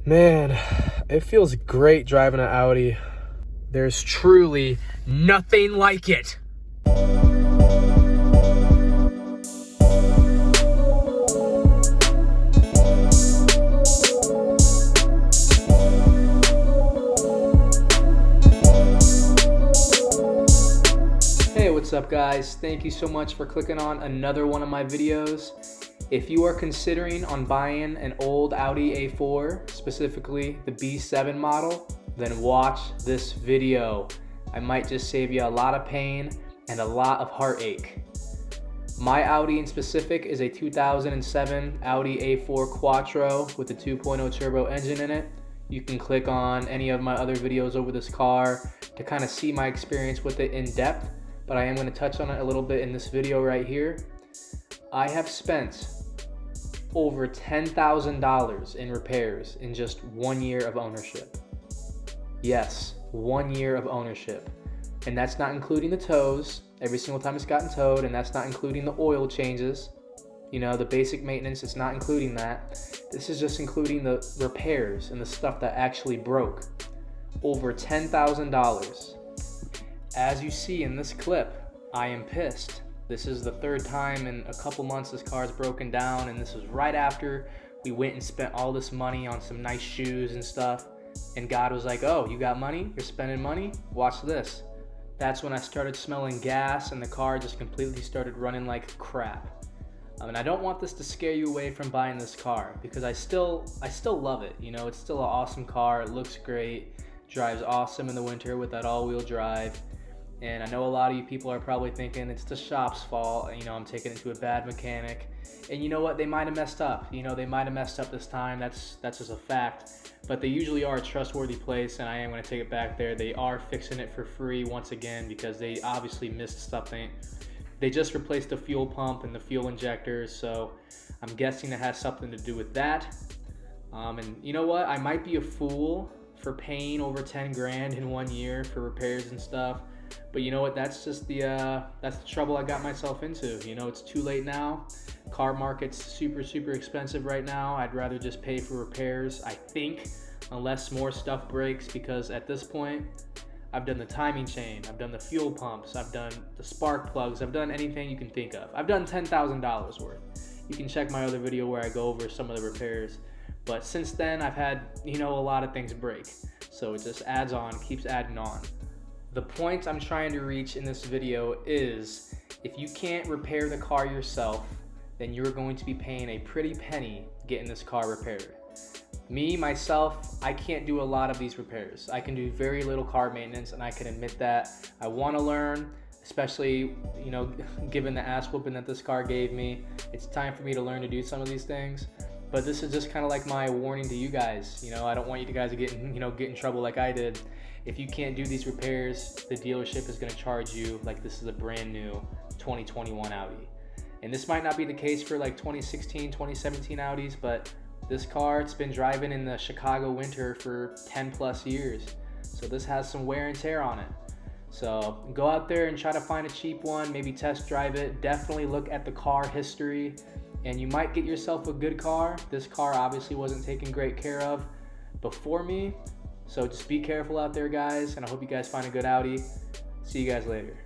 Man, it feels great driving an Audi. There's truly nothing like it. Hey, what's up guys? Thank you so much for clicking on another one of my videos. If you are considering on buying an old Audi A4, specifically the B7 model, then watch this video. I might just save you a lot of pain and a lot of heartache. My Audi in specific is a 2007 Audi A4 Quattro with a 2.0 turbo engine in it. You can click on any of my other videos over this car to kind of see my experience with it in depth, but I am going to touch on it a little bit in this video right here. I have spent over $10,000 in repairs in just 1 year of ownership. Yes, 1 year of ownership. And that's not including the tows, every single time it's gotten towed, and that's not including the oil changes. You know, the basic maintenance, it's not including that. This is just including the repairs and the stuff that actually broke. Over $10,000. As you see in this clip, I am pissed. This is the third time in a couple months this car's broken down, and this was right after we went and spent all this money on some nice shoes and stuff. And God was like, oh, you got money? You're spending money? Watch this. That's when I started smelling gas and the car just completely started running like crap. And I don't want this to scare you away from buying this car, because I still love it. You know, it's still an awesome car. It looks great, drives awesome in the winter with that all-wheel drive. And I know a lot of you people are probably thinking it's the shop's fault. You know, I'm taking it to a bad mechanic. And you know what? They might have messed up. You know, they might have messed up this time. That's just a fact. But they usually are a trustworthy place, and I am going to take it back there. They are fixing it for free once again because they obviously missed something. They just replaced the fuel pump and the fuel injectors, so I'm guessing it has something to do with that. And you know what? I might be a fool for paying over 10 grand in 1 year for repairs and stuff. But you know what, that's just that's the trouble I got myself into. You know, it's too late now. Car market's super expensive right now. I'd rather just pay for repairs, I think, unless more stuff breaks, because at this point, I've done the timing chain, I've done the fuel pumps, I've done the spark plugs, I've done anything you can think of. I've done $10,000 worth. You can check my other video where I go over some of the repairs. But since then, I've had, you know, a lot of things break. So it just adds on, keeps adding on. The point I'm trying to reach in this video is, if you can't repair the car yourself, then you're going to be paying a pretty penny getting this car repaired. Me, myself, I can't do a lot of these repairs. I can do very little car maintenance, and I can admit that. I want to learn, especially, you know, given the ass whooping that this car gave me. It's time for me to learn to do some of these things. But this is just kind of like my warning to you guys. You know, I don't want you guys to get in trouble like I did. If you can't do these repairs, the dealership is going to charge you like this is a brand new 2021 Audi. And this might not be the case for like 2016, 2017 Audis, but this car, it's been driving in the Chicago winter for 10 plus years. So this has some wear and tear on it. So go out there and try to find a cheap one, maybe test drive it. Definitely look at the car history, and you might get yourself a good car. This car obviously wasn't taken great care of before me. So just be careful out there, guys, and I hope you guys find a good Audi. See you guys later.